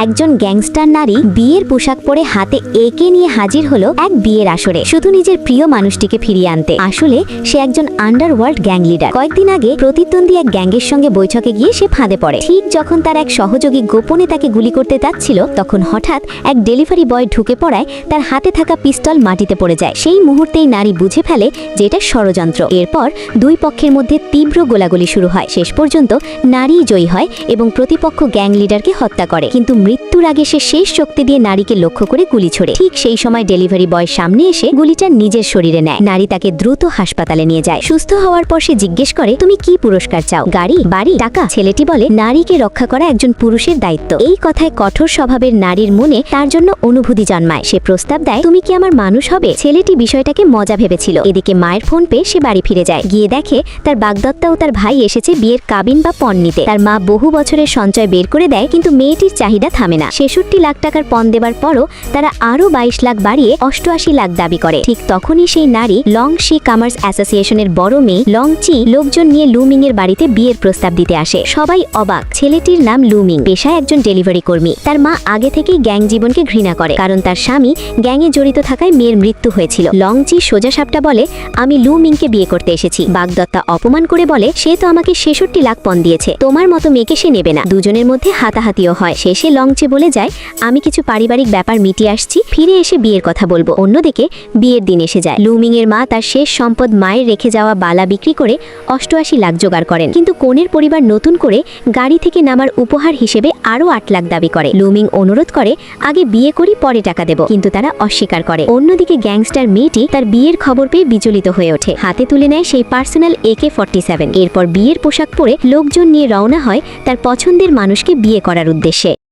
একজন গ্যাংস্টার নারী বিয়ের পোশাক পরে হাতে একে নিয়ে হাজির হলো এক বিয়ের আসরে, শুধু নিজের প্রিয় মানুষটিকে ফিরিয়ে আনতে। আসলে সে একজন আন্ডারওয়ার্ল্ড গ্যাং লিডার। কয়েকদিন আগে প্রতিদ্বন্দ্বী এক গ্যাংয়ের সঙ্গে বৈঠকে গিয়ে সে ফাঁদে পড়ে। ঠিক যখন তার এক সহযোগী গোপনে তাকে গুলি করতে যাচ্ছিল, তখন হঠাৎ এক ডেলিভারি বয় ঢুকে পড়ায় তার হাতে থাকা পিস্তল মাটিতে পড়ে যায়। সেই মুহূর্তেই নারী বুঝে ফেলে যে এটা ষড়যন্ত্র। এরপর দুই পক্ষের মধ্যে তীব্র গোলাগুলি শুরু হয়। শেষ পর্যন্ত নারী জয়ী হয় এবং প্রতিপক্ষ গ্যাং লিডারকে হত্যা করে। কিন্তু মৃত্যুর আগে সে শেষ শক্তি দিয়ে নারীকে লক্ষ্য করে গুলি ছোড়ে। ঠিক সেই সময় ডেলিভারি বয় সামনে এসে গুলিটা নিজের শরীরে নেয়। নারী তাকে দ্রুত হাসপাতালে নিয়ে যায়। সুস্থ হওয়ার পর সে জিজ্ঞেস করে, তুমি কি পুরস্কার চাও? গাড়ি, বাড়ি, টাকা? ছেলেটি বলে, নারীকে রক্ষা করা একজন পুরুষের দায়িত্ব। এই কথায় কঠোর স্বভাবের নারীর মনে তার জন্য অনুভূতি জন্মায়। সে প্রস্তাব দেয়, তুমি কি আমার মানুষ হবে? ছেলেটি বিষয়টাকে মজা ভেবেছিল। এদিকে মায়ের ফোন পেয়ে সে বাড়ি ফিরে যায়। গিয়ে দেখে তার বাগদত্তা ও তার ভাই এসেছে বিয়ের কাবিন বা পণ নিতে। তার মা বহু বছরের সঞ্চয় বের করে দেয়, কিন্তু মেয়েটির চাহিদা থামে না। ৬৬ লাখ টাকার পণ দেবার পরও তারা আরো ২২ লাখ বাড়িয়ে ৮৮ লাখ দাবি করে। ঠিক তখনই সেই নারী লং শি কমার্স অ্যাসোসিয়েশনের বড় মেয়ে লং চি লোকজন নিয়ে লুমিং এর বাড়িতে বিয়ের প্রস্তাব দিতে আসে। সবাই অবাক। ছেলেটির নাম লুমিং, পেশায় একজন ডেলিভারি কর্মী। তার মা আগে থেকেই গ্যাং জীবনকে ঘৃণা করে, কারণ তার স্বামী গ্যাংয়ে জড়িত থাকায় মেয়ের মৃত্যু হয়েছিল। লং চি সোজা সাপটা বলে, আমি লুমিংকে বিয়ে করতে এসেছি। বাগদত্তা অপমান করে বলে, সে তো আমাকে ৬৬ লাখ পণ দিয়েছে, তোমার মতো মেয়েকে সে নেবে না। দুজনের মধ্যে হাতাহাতিও হয়। শেষে লং চি বলে যায়, আমি কিছু পারিবারিক ব্যাপার মিটিয়ে আসছি, ফিরে এসে বিয়ের কথা বলবো। অন্যদিকে বিয়ের দিন এসে যায়। লুমিং এর মা তার শেষ সম্পদ মায়ের রেখে যাওয়া বালা বিক্রি করে ৮৮ লাখ জোগাড় করেন। কিন্তু কনের পরিবার নতুন করে গাড়ি থেকে নামার উপহার হিসেবে আরো ৮ লাখ দাবি করে। লুমিং অনুরোধ করে, আগে বিয়ে করি পরে টাকা দেব, কিন্তু তারা অস্বীকার করে। অন্যদিকে গ্যাংস্টার মেয়েটি তার বিয়ের খবর পেয়ে বিচলিত হয়ে ওঠে। হাতে তুলে নেয় সেই পার্সোনাল AK-47। এরপর বিয়ের পোশাক পরে লোকজন নিয়ে রওনা হয় তার পছন্দের মানুষকে বিয়ে করার উদ্দেশ্যে।